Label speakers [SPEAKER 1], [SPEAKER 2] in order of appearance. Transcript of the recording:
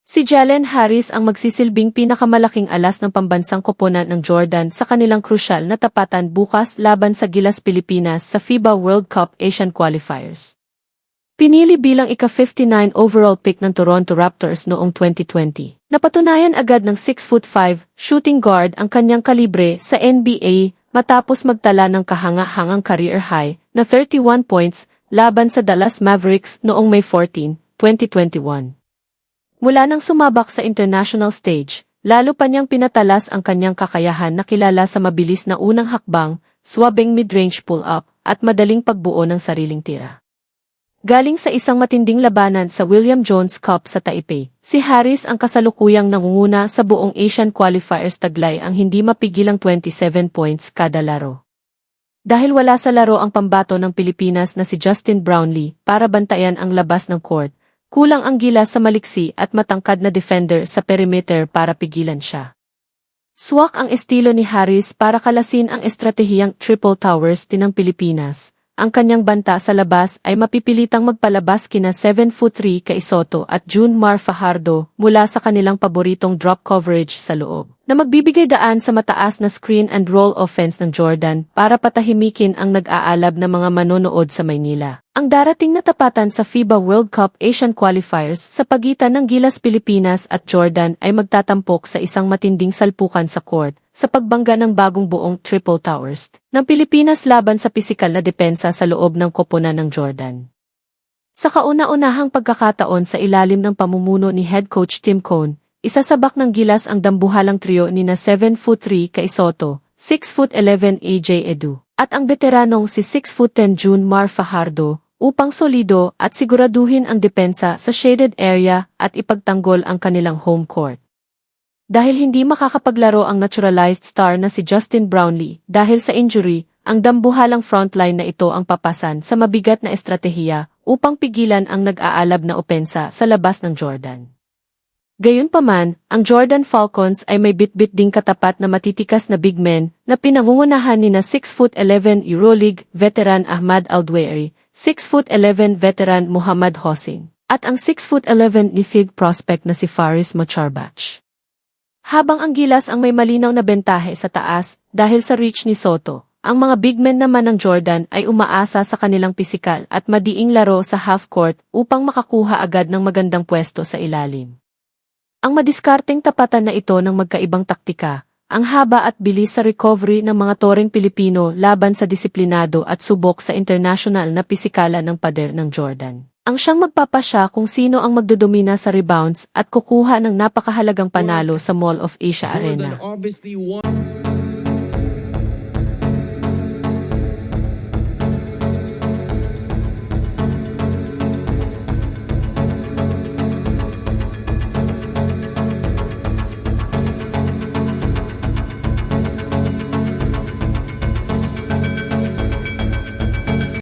[SPEAKER 1] Si Jalen Harris ang magsisilbing pinakamalaking alas ng pambansang koponan ng Jordan sa kanilang krusyal na tapatan bukas laban sa Gilas Pilipinas sa FIBA World Cup Asian Qualifiers. Pinili bilang ika-59 overall pick ng Toronto Raptors noong 2020. Napatunayan agad ng 6'5" shooting guard ang kanyang kalibre sa NBA matapos magtala ng kahanga-hangang career high na 31 points laban sa Dallas Mavericks noong May 14, 2021. Mula nang sumabak sa international stage, lalo pa niyang pinatalas ang kanyang kakayahan na kilala sa mabilis na unang hakbang, swabing mid-range pull-up, at madaling pagbuo ng sariling tira. Galing sa isang matinding labanan sa William Jones Cup sa Taipei, si Harris ang kasalukuyang nangunguna sa buong Asian Qualifiers taglay ang hindi mapigilang 27 points kada laro. Dahil wala sa laro ang pambato ng Pilipinas na si Justin Brownlee para bantayan ang labas ng court, kulang ang Gilas sa maliksi at matangkad na defender sa perimeter para pigilan siya. Swak ang estilo ni Harris para kalasin ang estratehiyang triple towers ng Pilipinas. Ang kanyang banta sa labas ay mapipilitang magpalabas kina 7'3" Kai Sotto at Junmar Fajardo mula sa kanilang paboritong drop coverage sa loob, na magbibigay daan sa mataas na screen and roll offense ng Jordan para patahimikin ang nag-aalab na mga manonood sa Maynila. Ang darating na tapatan sa FIBA World Cup Asian Qualifiers sa pagitan ng Gilas Pilipinas at Jordan ay magtatampok sa isang matinding salpukan sa court sa pagbangga ng bagong buong Triple Towers ng Pilipinas laban sa pisikal na depensa sa loob ng koponan ng Jordan. Sa kauna-unahang pagkakataon sa ilalim ng pamumuno ni head coach Tim Cone, isasabak ng Gilas ang dambuhalang trio ni na 7'3" Kai Sotto, 6'11" AJ Edu, at ang veteranong si 6'10" Junmar Fajardo, upang solido at siguraduhin ang depensa sa shaded area at ipagtanggol ang kanilang home court. Dahil hindi makakapaglaro ang naturalized star na si Justin Brownlee dahil sa injury, ang dambuhalang frontline na ito ang papasan sa mabigat na estratehiya upang pigilan ang nag-aalab na opensa sa labas ng Jordan. Gayunpaman, ang Jordan Falcons ay may bitbit ding katapat na matitikas na big men na pinangungunahan ni na 6'11" EuroLeague veteran Ahmad Aldwairi, 6'11" veteran Muhammad Hossein, at ang 6'11" Ifig prospect na si Faris Macharbach. Habang ang Gilas ang may malinaw na bentahe sa taas dahil sa reach ni Sotto, ang mga big men naman ng Jordan ay umaasa sa kanilang pisikal at madiing laro sa half-court upang makakuha agad ng magandang pwesto sa ilalim. Ang madiskarteng tapatan na ito ng magkaibang taktika, ang haba at bilis sa recovery ng mga toreng Pilipino laban sa disiplinado at subok sa international na pisikala ng pader ng Jordan, ang siyang magpapasya kung sino ang magdodomina sa rebounds at kukuha ng napakahalagang panalo sa Mall of Asia Arena.